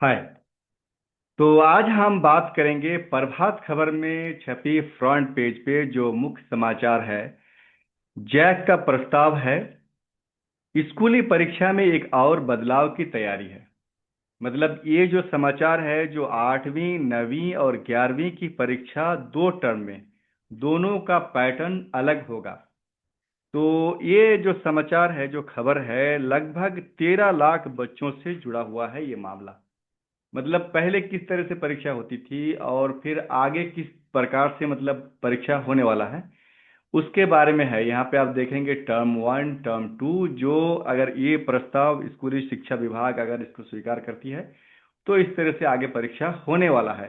हाय। तो आज हम बात करेंगे प्रभात खबर में छपी फ्रंट पेज पे जो मुख्य समाचार है। जैक का प्रस्ताव है, स्कूली परीक्षा में एक और बदलाव की तैयारी है। मतलब ये जो समाचार है, जो 8वीं 9वीं और 11वीं की परीक्षा 2 टर्म में दोनों का पैटर्न अलग होगा। तो ये जो समाचार है, जो खबर है, लगभग 13 लाख बच्चों से जुड़ा हुआ है ये मामला। मतलब पहले किस तरह से परीक्षा होती थी और फिर आगे किस प्रकार से मतलब परीक्षा होने वाला है, उसके बारे में है। यहाँ पे आप देखेंगे टर्म 1 टर्म 2, जो अगर ये प्रस्ताव स्कूली शिक्षा विभाग अगर इसको स्वीकार करती है तो इस तरह से आगे परीक्षा होने वाला है।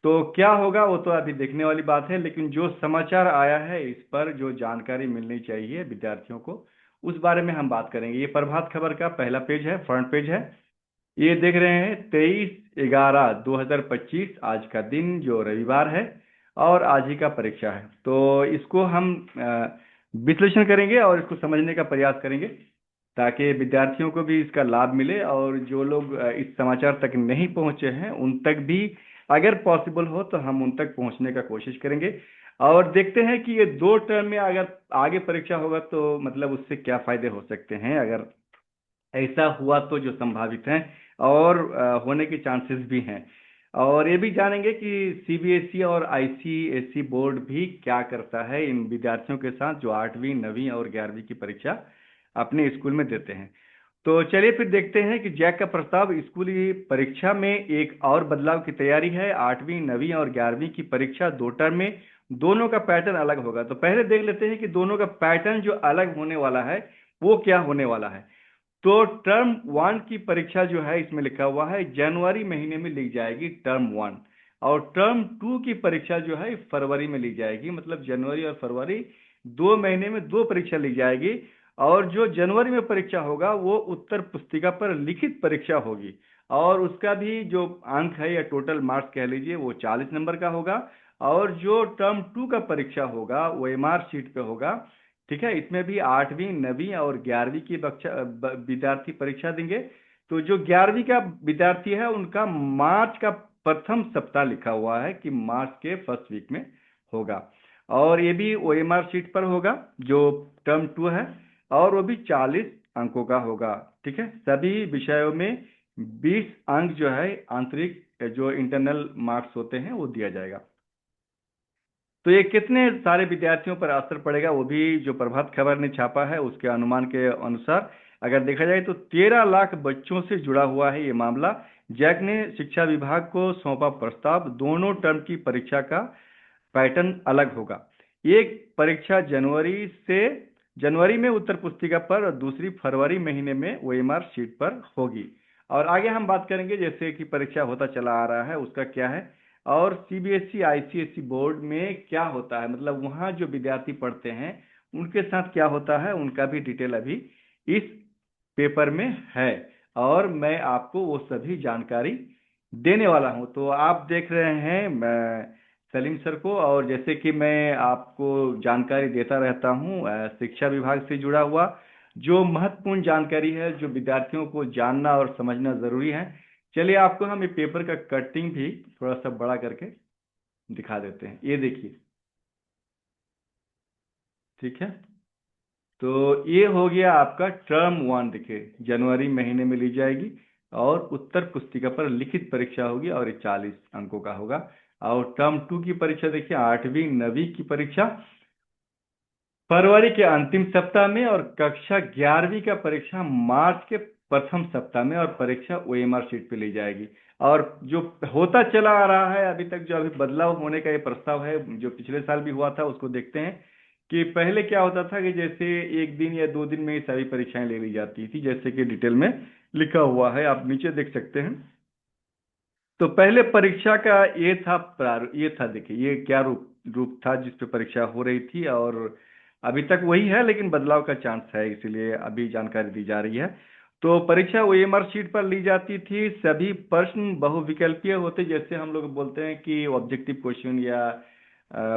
तो क्या होगा वो तो अभी देखने वाली बात है, लेकिन जो समाचार आया है इस पर जो जानकारी मिलनी चाहिए विद्यार्थियों को, उस बारे में हम बात करेंगे। ये प्रभात खबर का पहला पेज है, फ्रंट पेज है। ये देख रहे हैं 23/11/2025, आज का दिन जो रविवार है और आज ही का परीक्षा है। तो इसको हम विश्लेषण करेंगे और इसको समझने का प्रयास करेंगे ताकि विद्यार्थियों को भी इसका लाभ मिले, और जो लोग इस समाचार तक नहीं पहुंचे हैं उन तक भी अगर पॉसिबल हो तो हम उन तक पहुंचने का कोशिश करेंगे। और देखते हैं कि ये 2 टर्म में अगर आगे परीक्षा होगा तो मतलब उससे क्या फायदे हो सकते हैं, अगर ऐसा हुआ तो जो संभावित हैं और होने के चांसेस भी हैं। और ये भी जानेंगे कि सीबीएसई और आईसीएसई बोर्ड भी क्या करता है इन विद्यार्थियों के साथ जो 8वीं 9वीं और 11वीं की परीक्षा अपने स्कूल में देते हैं। तो चलिए फिर देखते हैं कि जैक का प्रस्ताव, स्कूली परीक्षा में एक और बदलाव की तैयारी है। 8वीं 9वीं और 11वीं की परीक्षा 2 टर्म में दोनों का पैटर्न अलग होगा। तो पहले देख लेते हैं कि दोनों का पैटर्न जो अलग होने वाला है वो क्या होने वाला है। तो टर्म 1 की परीक्षा जो है इसमें लिखा हुआ है जनवरी महीने में ली जाएगी टर्म 1, और टर्म 2 की परीक्षा जो है फरवरी में ली जाएगी। मतलब जनवरी और फरवरी 2 महीने में दो परीक्षा ली जाएगी। और जो जनवरी में परीक्षा होगा वो उत्तर पुस्तिका पर लिखित परीक्षा होगी, और उसका भी जो अंक है या टोटल मार्क्स कह लीजिए वो 40 नंबर का होगा। और जो टर्म 2 का परीक्षा होगा वो एमआर शीट पे होगा। ठीक है, इसमें भी 8वीं 9वीं और 11वीं की विद्यार्थी परीक्षा देंगे। तो जो 11वीं का विद्यार्थी है उनका मार्च का प्रथम सप्ताह लिखा हुआ है कि मार्च के फर्स्ट वीक में होगा। और ये भी ओएमआर शीट पर होगा जो टर्म 2 है, और वो भी 40 अंकों का होगा। ठीक है, सभी विषयों में 20 अंक जो है आंतरिक जो इंटरनल मार्क्स होते हैं वो दिया जाएगा। तो ये कितने सारे विद्यार्थियों पर असर पड़ेगा वो भी जो प्रभात खबर ने छापा है उसके अनुमान के अनुसार अगर देखा जाए तो 13 लाख बच्चों से जुड़ा हुआ है ये मामला। जैक ने शिक्षा विभाग को सौंपा प्रस्ताव, दोनों टर्म की परीक्षा का पैटर्न अलग होगा। एक परीक्षा जनवरी में उत्तर पुस्तिका पर और दूसरी फरवरी महीने में ओएमआर शीट पर होगी। और आगे हम बात करेंगे जैसे कि परीक्षा होता चला आ रहा है उसका क्या है, और सीबीएसई आईसीएसई बोर्ड में क्या होता है, मतलब वहाँ जो विद्यार्थी पढ़ते हैं उनके साथ क्या होता है, उनका भी डिटेल अभी इस पेपर में है। और मैं आपको वो सभी जानकारी देने वाला हूं। तो आप देख रहे हैं मैं सलीम सर को, और जैसे कि मैं आपको जानकारी देता रहता हूं शिक्षा विभाग से जुड़ा हुआ जो महत्वपूर्ण जानकारी है जो विद्यार्थियों को जानना और समझना जरूरी है। चलिए आपको हम ये पेपर का कटिंग भी थोड़ा सा बड़ा करके दिखा देते हैं, ये देखिए। ठीक है, तो ये हो गया आपका टर्म 1। देखिए जनवरी महीने में ली जाएगी और उत्तर पुस्तिका पर लिखित परीक्षा होगी और ये 40 अंकों का होगा। और टर्म 2 की परीक्षा देखिए 8वीं 9वीं की परीक्षा फरवरी के अंतिम सप्ताह में, और कक्षा 11वीं का परीक्षा मार्च के प्रथम सप्ताह में, और परीक्षा ओएमआर शीट पे ली जाएगी। और जो होता चला आ रहा है अभी तक, जो अभी बदलाव होने का ये प्रस्ताव है जो पिछले साल भी हुआ था उसको देखते हैं कि पहले क्या होता था कि जैसे 1 दिन या 2 दिन में ये सभी परीक्षाएं ले ली जाती थी, जैसे कि डिटेल में लिखा हुआ है, आप नीचे देख सकते हैं। तो पहले परीक्षा का ये था प्रारूप, ये था देखिए ये क्या रूप रूप था जिस पे परीक्षा हो रही थी, और अभी तक वही है लेकिन बदलाव का चांस है, इसीलिए अभी जानकारी दी जा रही है। तो परीक्षा ओएमआर शीट पर ली जाती थी, सभी प्रश्न बहुविकल्पीय होते, जैसे हम लोग बोलते हैं कि ऑब्जेक्टिव क्वेश्चन, या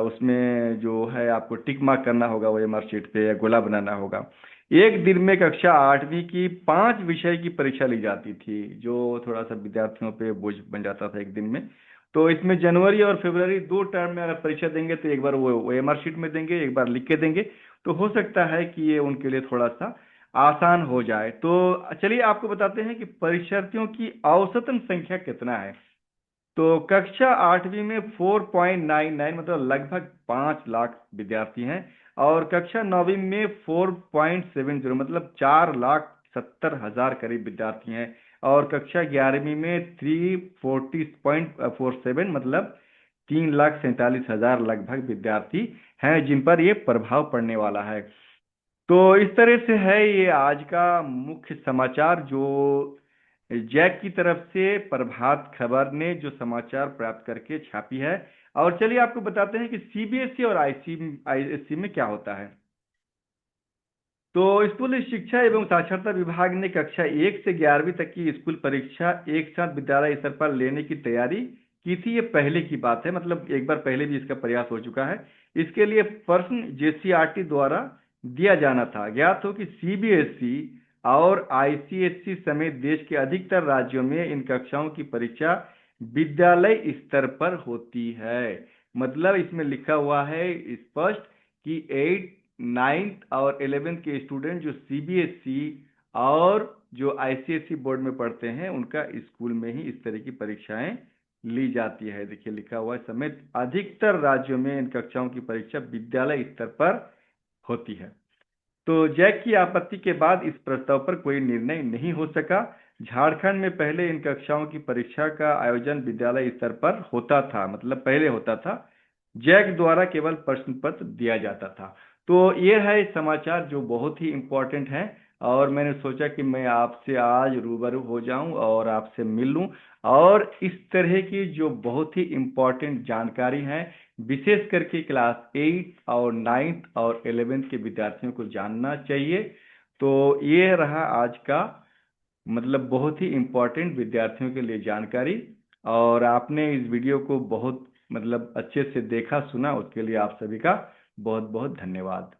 उसमें जो है आपको टिक मार्क करना होगा ओएमआर शीट पे या गोला बनाना होगा। एक दिन में कक्षा 8वीं की 5 विषय की परीक्षा ली जाती थी, जो थोड़ा सा विद्यार्थियों पे बोझ बन जाता था एक दिन में। तो इसमें जनवरी और फरवरी 2 टर्म में अगर परीक्षा देंगे तो एक बार वो ओएमआर शीट में देंगे, एक बार लिख के देंगे। तो हो सकता है कि ये उनके लिए थोड़ा सा आसान हो जाए। तो चलिए आपको बताते हैं कि परीक्षार्थियों की औसतन संख्या कितना है। तो कक्षा 8वीं में 4.99 मतलब लगभग 5 लाख विद्यार्थी हैं, और कक्षा 9वीं में 4.70 मतलब 4,70,000 करीब विद्यार्थी हैं, और कक्षा 11वीं में 340.47 मतलब 3,47,000 लगभग विद्यार्थी हैं जिन पर ये प्रभाव पड़ने वाला है। तो इस तरह से है ये आज का मुख्य समाचार, जो जैक की तरफ से प्रभात खबर ने जो समाचार प्राप्त करके छापी है। और चलिए आपको बताते हैं कि सीबीएसई और आईएससी में क्या होता है। तो स्कूल शिक्षा एवं साक्षरता विभाग ने कक्षा 1 से 11वीं तक की स्कूल परीक्षा एक साथ विद्यालय स्तर पर लेने की तैयारी की थी। ये पहले की बात है, मतलब एक बार पहले भी इसका प्रयास हो चुका है। इसके लिए प्रश्न जेसीईआरटी द्वारा दिया जाना था। ज्ञात हो कि सीबीएसई और आईसीएसई समेत देश के अधिकतर राज्यों में इन कक्षाओं की परीक्षा विद्यालय स्तर पर होती है। मतलब इसमें लिखा हुआ है स्पष्ट कि 8, 9th और 11th के स्टूडेंट जो सीबीएसई और जो आईसीएसई बोर्ड में पढ़ते हैं उनका स्कूल में ही इस तरह की परीक्षाएं ली जाती है। देखिए लिखा हुआ है समेत अधिकतर राज्यों में इन कक्षाओं की परीक्षा विद्यालय स्तर पर होती है। तो जैक की आपत्ति के बाद इस प्रस्ताव पर कोई निर्णय नहीं हो सका। झारखंड में पहले इन कक्षाओं की परीक्षा का आयोजन विद्यालय स्तर पर होता था, मतलब पहले होता था। जैक द्वारा केवल प्रश्न पत्र दिया जाता था। तो ये है समाचार जो बहुत ही इम्पोर्टेंट है, और मैंने सोचा कि मैं आपसे आज रूबरू हो जाऊं और आपसे मिलूं, और इस तरह की जो बहुत ही इम्पोर्टेंट जानकारी है विशेष करके क्लास 8 और 9th और 11th के विद्यार्थियों को जानना चाहिए। तो ये रहा आज का मतलब बहुत ही इम्पोर्टेंट विद्यार्थियों के लिए जानकारी। और आपने इस वीडियो को बहुत मतलब अच्छे से देखा सुना, उसके लिए आप सभी का बहुत बहुत धन्यवाद।